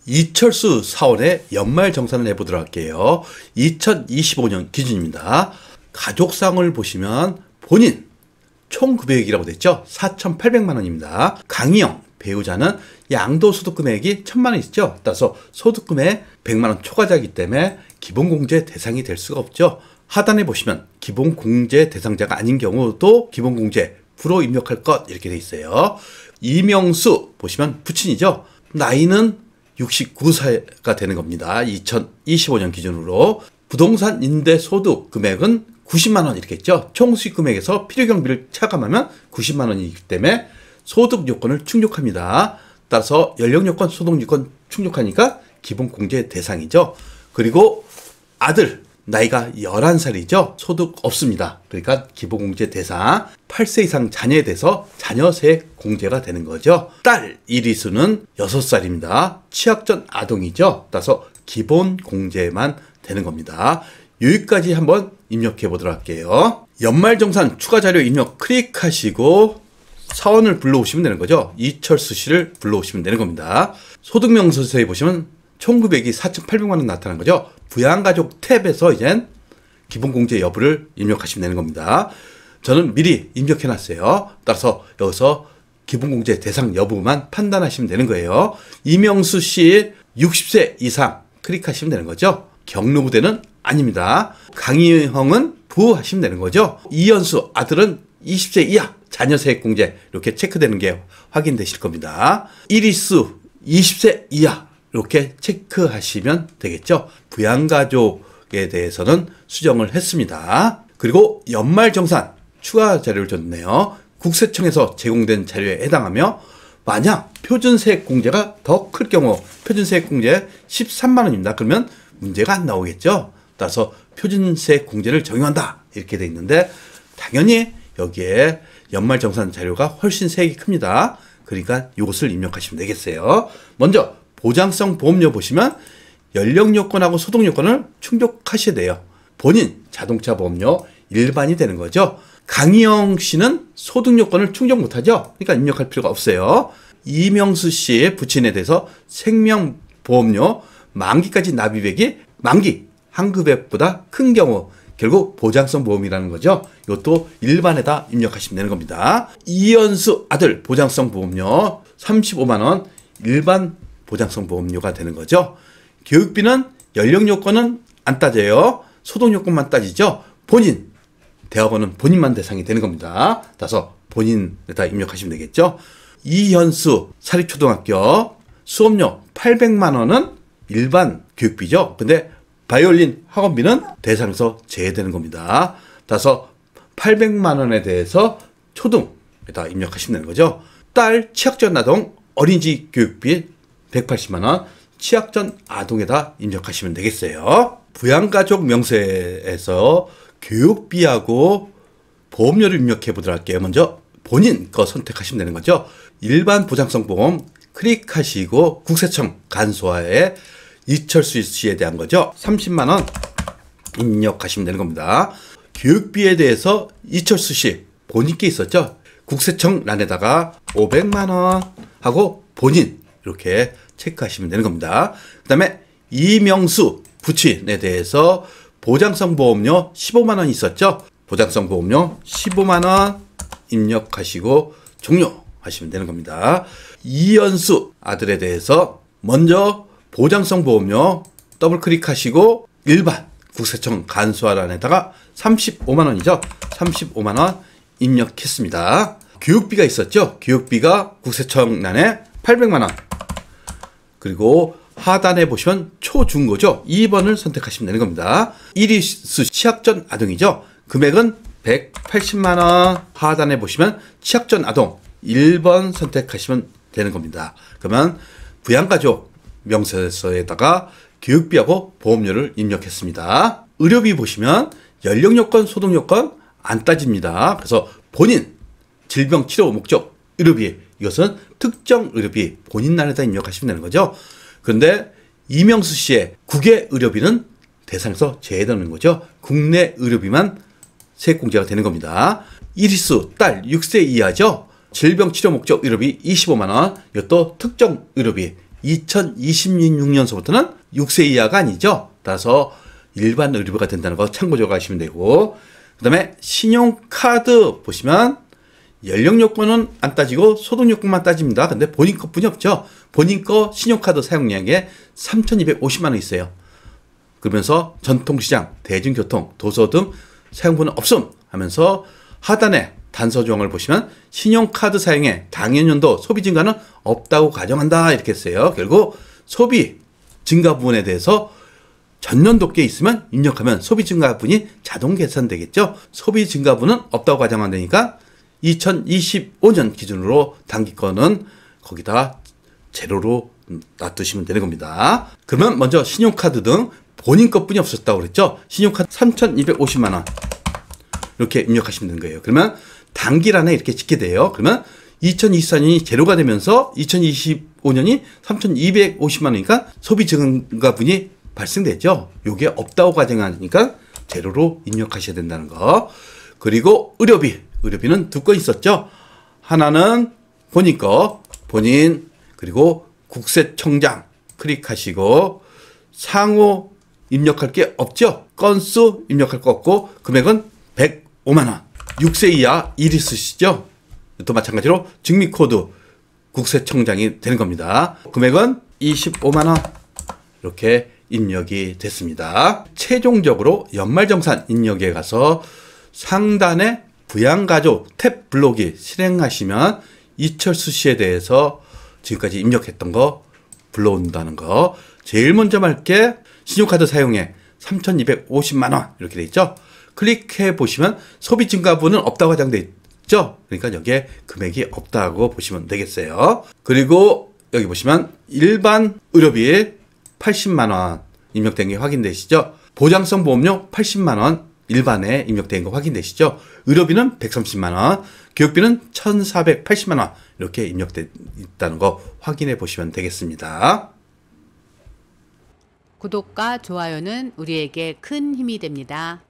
이철수 사원의 연말정산을 해보도록 할게요. 2025년 기준입니다. 가족상을 보시면 본인 총 금액이라고 됐죠. 4,800만 원입니다. 강희영 배우자는 양도소득 금액이 1,000만 원 있죠. 따라서 소득금액 100만 원 초과자이기 때문에 기본공제 대상이 될 수가 없죠. 하단에 보시면 기본공제 대상자가 아닌 경우도 기본공제 불호 입력할 것 이렇게 돼 있어요. 이명수 보시면 부친이죠. 나이는 69세가 되는 겁니다. 2025년 기준으로. 부동산 임대 소득 금액은 90만 원 이렇게 있죠. 총 수익 금액에서 필요경비를 차감하면 90만 원이기 때문에 소득 요건을 충족합니다. 따라서 연령 요건, 소득 요건 충족하니까 기본공제 대상이죠. 그리고 아들 나이가 11살이죠. 소득 없습니다. 그러니까 기본공제 대상. 8세 이상 자녀에 대해서 자녀세액 공제가 되는 거죠. 딸 이리수는 6살입니다. 취약 전 아동이죠. 따라서 기본공제만 되는 겁니다. 여기까지 한번 입력해 보도록 할게요. 연말정산 추가자료 입력 클릭하시고 사원을 불러오시면 되는 거죠. 이철수 씨를 불러오시면 되는 겁니다. 소득명세서에 보시면 총 금액이 4,800만 원 나타난 거죠. 부양가족 탭에서 이젠 기본공제 여부를 입력하시면 되는 겁니다. 저는 미리 입력해 놨어요. 따라서 여기서 기본공제 대상 여부만 판단하시면 되는 거예요. 이명수 씨 60세 이상 클릭하시면 되는 거죠. 경로부대는 아닙니다. 강희형은 부하시면 되는 거죠. 이현수 아들은 20세 이하 자녀세액 공제 이렇게 체크되는 게 확인되실 겁니다. 이리수 20세 이하 이렇게 체크하시면 되겠죠. 부양가족에 대해서는 수정을 했습니다. 그리고 연말정산 추가 자료를 줬네요. 국세청에서 제공된 자료에 해당하며 만약 표준세액 공제가 더 클 경우 표준세액 공제 13만 원입니다. 그러면 문제가 안 나오겠죠. 따라서 표준세액 공제를 적용한다 이렇게 돼 있는데 당연히 여기에 연말정산 자료가 훨씬 세액이 큽니다. 그러니까 이것을 입력하시면 되겠어요. 먼저 보장성 보험료 보시면 연령 요건하고 소득 요건을 충족하셔야 돼요. 본인 자동차 보험료 일반이 되는 거죠. 강희영 씨는 소득 요건을 충족 못하죠. 그러니까 입력할 필요가 없어요. 이명수 씨의 부친에 대해서 생명보험료 만기까지 납입액이 만기 환급액보다 큰 경우 결국 보장성 보험이라는 거죠. 이것도 일반에다 입력하시면 되는 겁니다. 이현수 아들 보장성 보험료 35만 원 일반 보장성 보험료가 되는 거죠. 교육비는 연령 요건은 안 따져요. 소득 요건만 따지죠. 본인 대학원은 본인만 대상이 되는 겁니다. 따라서 본인에다 입력하시면 되겠죠. 이현수 사립초등학교 수업료 800만 원은 일반 교육비죠. 근데 바이올린 학원비는 대상에서 제외되는 겁니다. 따라서 800만 원에 대해서 초등에다 입력하시면 되는 거죠. 딸 취약전 아동 어린이집 교육비 180만 원 취약전 아동에다 입력하시면 되겠어요. 부양가족 명세에서 교육비하고 보험료를 입력해 보도록 할게요. 먼저 본인 거 선택하시면 되는 거죠. 일반 보장성 보험 클릭하시고 국세청 간소화에 이철수 씨에 대한 거죠. 30만 원 입력하시면 되는 겁니다. 교육비에 대해서 이철수 씨 본인께 있었죠. 국세청 란에다가 500만 원 하고 본인 이렇게 체크하시면 되는 겁니다. 그 다음에 이명수 부친에 대해서 보장성 보험료 15만 원 있었죠. 보장성 보험료 15만 원 입력하시고 종료하시면 되는 겁니다. 이현수 아들에 대해서 먼저 보장성 보험료 더블 클릭하시고 일반 국세청 간소화란에다가 35만 원이죠. 35만 원 입력했습니다. 교육비가 있었죠. 교육비가 국세청란에 800만 원. 그리고 하단에 보시면 초중고죠. 2번을 선택하시면 되는 겁니다. 이리수 취약전 아동이죠. 금액은 180만 원. 하단에 보시면 취약전 아동 1번 선택하시면 되는 겁니다. 그러면 부양가족 명세서에다가 교육비하고 보험료를 입력했습니다. 의료비 보시면 연령요건, 소득요건 안 따집니다. 그래서 본인 질병치료 목적 의료비 이것은 특정 의료비 본인 난에다 입력하시면 되는 거죠. 그런데 이명수 씨의 국외 의료비는 대상에서 제외되는 거죠. 국내 의료비만 세액공제가 되는 겁니다. 이리수 딸 6세 이하죠. 질병치료 목적 의료비 25만 원 이것도 특정 의료비 2026년서부터는 6세 이하가 아니죠. 따라서 일반 의료비가 된다는 거 참고적으로 하시면 되고, 그 다음에 신용카드 보시면 연령 요건은 안 따지고 소득 요건만 따집니다. 근데 본인 것뿐이 없죠. 본인 거 신용카드 사용량에 3,250만 원 있어요. 그러면서 전통시장, 대중교통, 도서 등 사용분은 없음 하면서 하단에 단서 조항을 보시면 신용카드 사용에 당연연도 소비 증가는 없다고 가정한다 이렇게 했어요. 결국 소비 증가 부분에 대해서 전년도께 있으면 입력하면 소비 증가분이 자동 계산되겠죠. 소비 증가분은 없다고 가정한다니까 2025년 기준으로 단기권은 거기다 제로로 놔두시면 되는 겁니다. 그러면 먼저 신용카드 등 본인 것뿐이 없었다고 그랬죠. 신용카드 3,250만 원 이렇게 입력하시면 되는 거예요. 그러면 단기란에 이렇게 찍게 돼요. 그러면 2024년이 제로가 되면서 2025년이 3,250만 원이니까 소비 증가분이 발생되죠. 요게 없다고 가정하니까 제로로 입력하셔야 된다는 거. 그리고 의료비는 두 건 있었죠. 하나는 본인 거, 본인 그리고 국세청장 클릭하시고 상호 입력할 게 없죠. 건수 입력할 거 없고 금액은 105만 원. 6세 이하 일 있으시죠? 또 마찬가지로 증미코드 국세청장이 되는 겁니다. 금액은 25만 원. 이렇게 입력이 됐습니다. 최종적으로 연말정산 입력에 가서 상단에 부양가족 탭 블록이 실행하시면 이철수 씨에 대해서 지금까지 입력했던 거 불러온다는 거. 제일 먼저 말게 신용카드 사용에 3,250만 원 이렇게 돼 있죠. 클릭해 보시면 소비 증가분은 없다고 가정돼 있죠. 그러니까 여기에 금액이 없다고 보시면 되겠어요. 그리고 여기 보시면 일반 의료비 80만 원 입력된 게 확인되시죠. 보장성 보험료 80만 원 일반에 입력된 거 확인되시죠. 의료비는 130만 원, 교육비는 1,480만 원 이렇게 입력돼 있다는 거 확인해 보시면 되겠습니다. 구독과 좋아요는 우리에게 큰 힘이 됩니다.